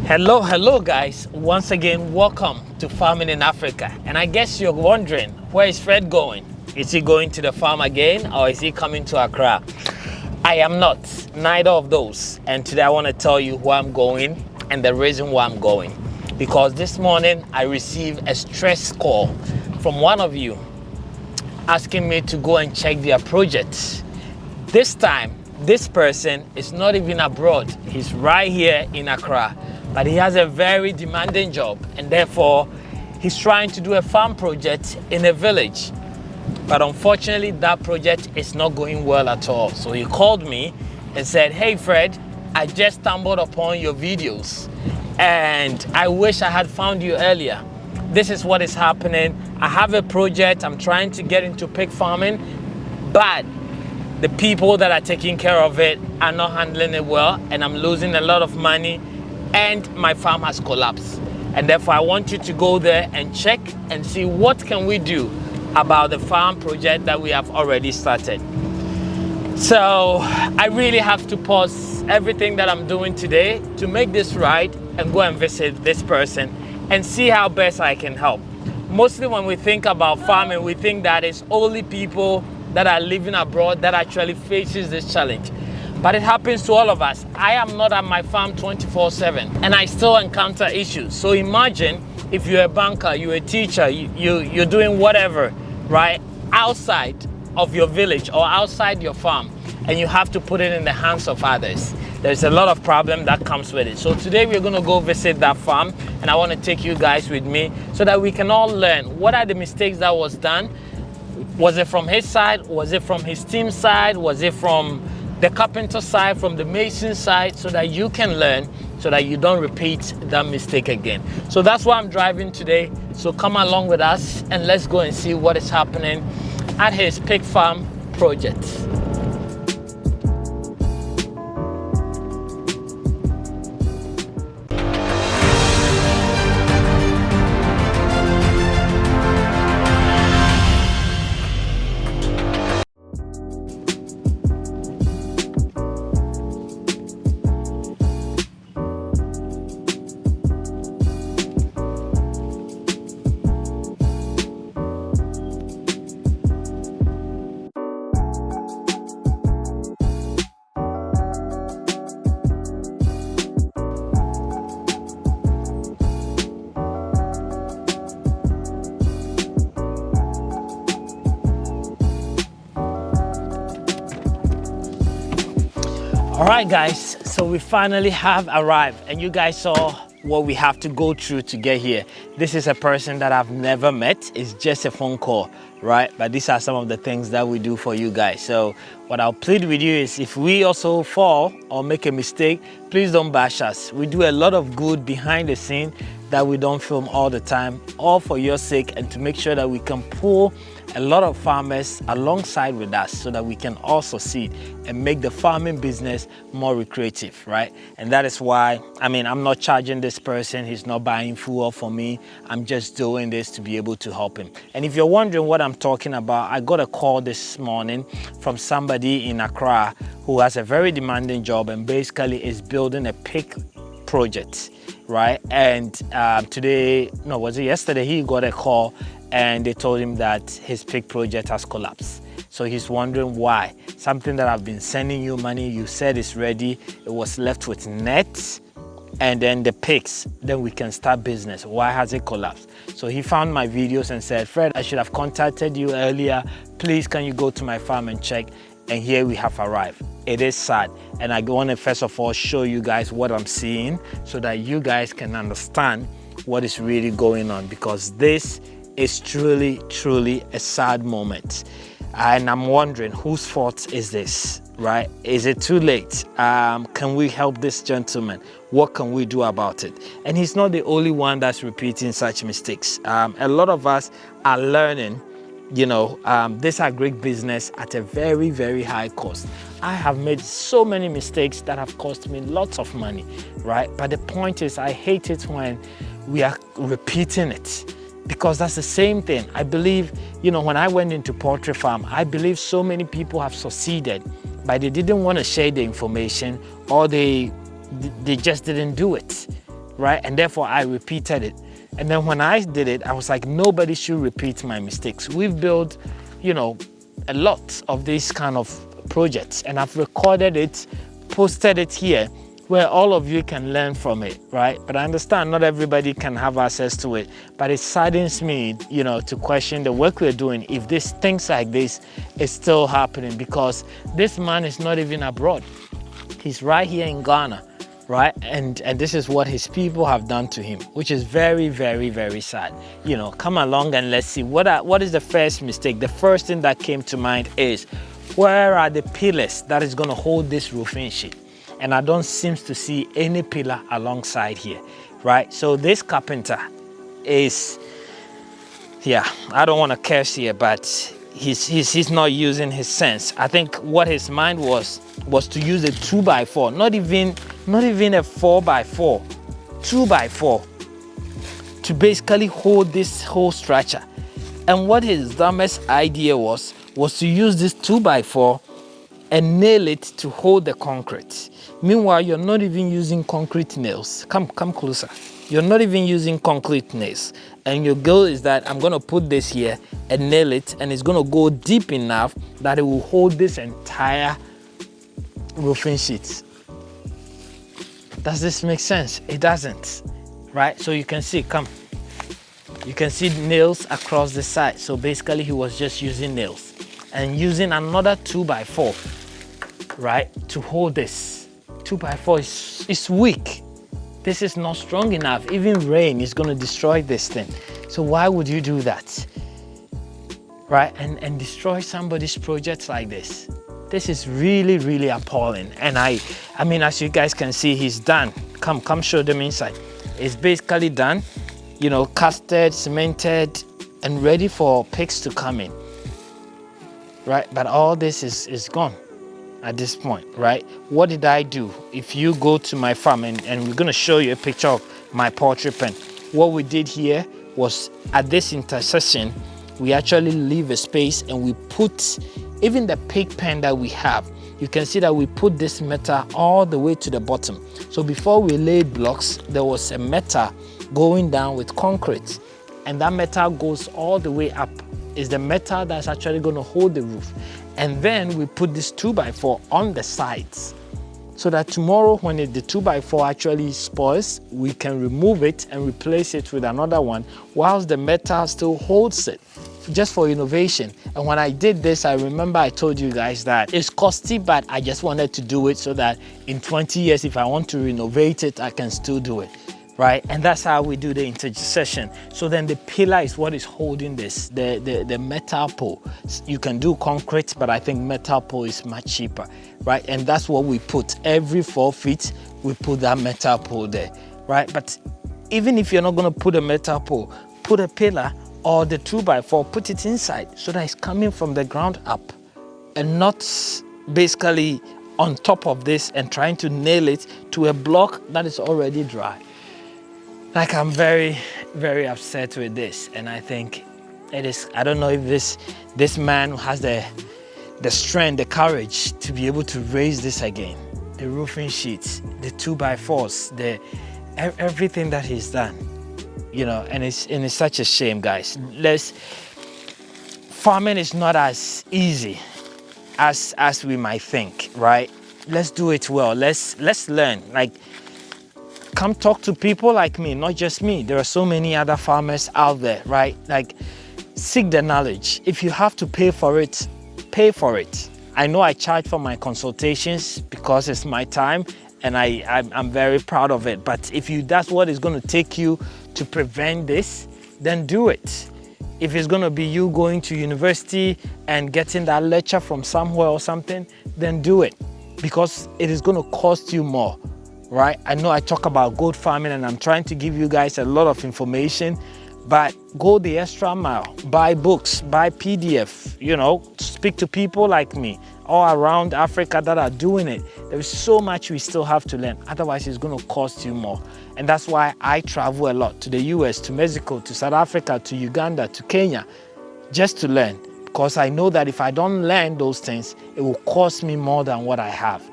Hello guys, once again welcome to Farming in Africa. And I guess you're wondering, where is Fred going? Is he going to the farm again, or is he coming to Accra? I am not, neither of those. And today I want to tell you where I'm going and the reason why I'm going. Because this morning I received a stress call from one of you asking me to go and check their project. This time, this person is not even abroad. He's right here in Accra, but he has a very demanding job, and therefore he's trying to do a farm project in a village. But unfortunately, that project is not going well at all. So he called me and said, "Hey Fred, I just stumbled upon your videos and I wish I had found you earlier. This is what is happening. I have a project, I'm trying to get into pig farming, but the people that are taking care of it are not handling it well, and I'm losing a lot of money, and my farm has collapsed. And therefore I want you to go there and check and see what can we do about the farm project that we have already started." So I really have to pause everything that I'm doing today to make this right and go and visit this person and see how best I can help. Mostly when we think about farming, we think that it's only people that are living abroad that actually faces this challenge. But it happens to all of us. I am not at my farm 24/7 and I still encounter issues. So imagine if you're a banker, you're a teacher, you're doing whatever, right, outside of your village or outside your farm, and you have to put it in the hands of others. There's a lot of problem that comes with it. So today we're gonna go visit that farm, and I wanna take you guys with me so that we can all learn what are the mistakes that was done. Was it from his side? Was it from his team side? Was it from the carpenter side, from the mason side, so that you can learn, so that you don't repeat that mistake again. So that's why I'm driving today. So come along with us and let's go and see what is happening at his pig farm project. All right guys, so we finally have arrived, and you guys saw what we have to go through to get here. This is a person that I've never met. It's just a phone call, right? But these are some of the things that we do for you guys. So what I'll plead with you is, if we also fall or make a mistake, please don't bash us. We do a lot of good behind the scene that we don't film all the time, all for your sake, and to make sure that we can pull a lot of farmers alongside with us so that we can all succeed and make the farming business more recreative, right? And that is why, I'm not charging this person. He's not buying fuel for me. I'm just doing this to be able to help him. And if you're wondering what I'm talking about, I got a call this morning from somebody in Accra who has a very demanding job and basically is building a pig project, right? And yesterday, he got a call and they told him that his pig project has collapsed. So he's wondering why. Something that I've been sending you money, you said it's ready, it was left with nets and then the pigs, then we can start business. Why has it collapsed? So he found my videos and said, "Fred, I should have contacted you earlier. Please, can you go to my farm and check?" And here we have arrived. It is sad. And I want to first of all show you guys what I'm seeing so that you guys can understand what is really going on, because this is truly a sad moment. And I'm wondering, whose fault is this, right? Is it too late? Can we help this gentleman? What can we do about it? And he's not the only one that's repeating such mistakes. A lot of us are learning, this agri business at a very high cost. I have made so many mistakes that have cost me lots of money, right? But the point is, I hate it when we are repeating it, because that's the same thing. I believe, when I went into poultry farm, I believe so many people have succeeded, but they didn't want to share the information, or they just didn't do it. right? And therefore I repeated it. And then when I did it, I was like, nobody should repeat my mistakes. We've built, you know, a lot of these kind of projects, and I've recorded it, posted it here, where all of you can learn from it, right? But I understand not everybody can have access to it, but it saddens me, you know, to question the work we're doing if these things like this is still happening, because this man is not even abroad. He's right here in Ghana, right? And this is what his people have done to him, which is very, very, very sad. You know, come along and let's see what is the first mistake. The first thing that came to mind is, where are the pillars that is going to hold this roofing sheet? And I don't seem to see any pillar alongside here, right? So this carpenter is, yeah, I don't want to curse here, but he's not using his sense. I think what his mind was to use a 2x4, not even a 4x4, 2x4, to basically hold this whole structure. And what his dumbest idea was to use this 2x4 and nail it to hold the concrete. Meanwhile, you're not even using concrete nails. Come closer. You're not even using concrete nails. And your goal is that I'm going to put this here and nail it, and it's going to go deep enough that it will hold this entire roofing sheet. Does this make sense? It doesn't, right? So you can see, you can see nails across the side. So basically he was just using nails and using another 2x4, right, to hold this. 2x4 is weak. This is not strong enough. Even rain is going to destroy this thing. So why would you do that, right? And destroy somebody's project like this? This is really, really appalling. And I mean, as you guys can see, he's done. Come show them inside. It's basically done, you know, casted, cemented, and ready for pigs to come in, right? But all this is gone at this point, right? What did I do? If you go to my farm, and we're going to show you a picture of my poultry pen, what we did here was, at this intersection, we actually leave a space and we put even the pig pen that we have. You can see that we put this metal all the way to the bottom. So before we laid blocks, there was a metal going down with concrete, and that metal goes all the way up. Is the metal that's actually going to hold the roof. And then we put this 2x4 on the sides, so that tomorrow when the 2x4 actually spoils, we can remove it and replace it with another one, whilst the metal still holds it, just for innovation. And when I did this, I remember I told you guys that it's costly, but I just wanted to do it so that in 20 years, if I want to renovate it, I can still do it, right? And that's how we do the intersection. So then the pillar is what is holding this, the metal pole. You can do concrete, but I think metal pole is much cheaper, right? And that's what we put. Every 4 feet, we put that metal pole there, right? But even if you're not going to put a metal pole, put a pillar or the 2x4, put it inside so that it's coming from the ground up and not basically on top of this and trying to nail it to a block that is already dry. Like, I'm very, very upset with this, and I think it is, I don't know if this man has the strength, the courage to be able to raise this again. The roofing sheets, the 2x4s, everything that he's done, you know, and it's such a shame, guys. Farming is not as easy as we might think, right? Let's do it well. Let's learn. Like, come talk to people like me, not just me. There are so many other farmers out there, right? Like, seek the knowledge. If you have to pay for it, pay for it. I know I charge for my consultations because it's my time, and I'm very proud of it. But if that's what is going to take you to prevent this, then do it. If it's going to be you going to university and getting that lecture from somewhere or something, then do it, because it is going to cost you more. Right? I know I talk about goat farming and I'm trying to give you guys a lot of information, but go the extra mile. Buy books, buy PDF, you know, speak to people like me all around Africa that are doing it. There is so much we still have to learn. Otherwise, it's going to cost you more. And that's why I travel a lot to the US, to Mexico, to South Africa, to Uganda, to Kenya, just to learn. Because I know that if I don't learn those things, it will cost me more than what I have,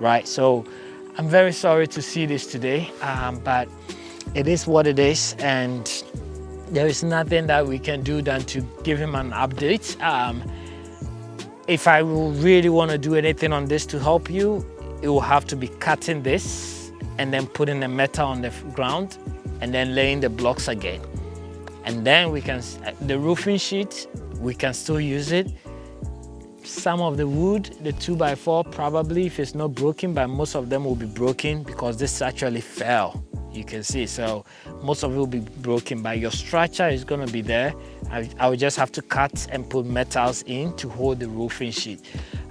right? So I'm very sorry to see this today, but it is what it is, and there is nothing that we can do than to give him an update. If I will really want to do anything on this to help you, it will have to be cutting this and then putting the metal on the ground and then laying the blocks again. And then we can, the roofing sheet, we can still use it. Some of the wood, the 2x4, probably if it's not broken, but most of them will be broken because this actually fell. You can see, so most of it will be broken, but your structure is going to be there. I will just have to cut and put metals in to hold the roofing sheet.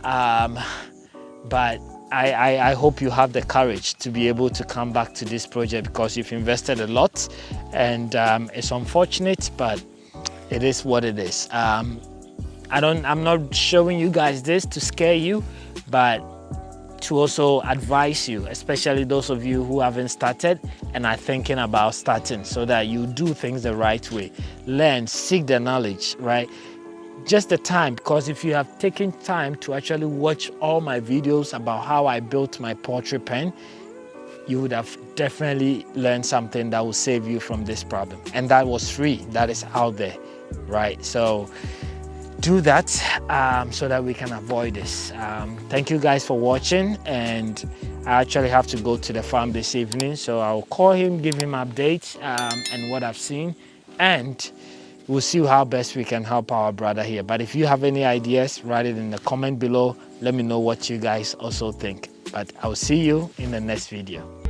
But I hope you have the courage to be able to come back to this project because you've invested a lot, and it's unfortunate, but it is what it is. I'm not showing you guys this to scare you, but to also advise you, especially those of you who haven't started and are thinking about starting, so that you do things the right way. Learn, seek the knowledge, right? Just the time, because if you have taken time to actually watch all my videos about how I built my poultry pen, you would have definitely learned something that will save you from this problem. And that was free, that is out there, right? So do that so that we can avoid this. Thank you guys for watching, and I actually have to go to the farm this evening, so I'll call him, give him updates and what I've seen, and we'll see how best we can help our brother here. But if you have any ideas, write it in the comment below. Let me know what you guys also think. But I'll see you in the next video.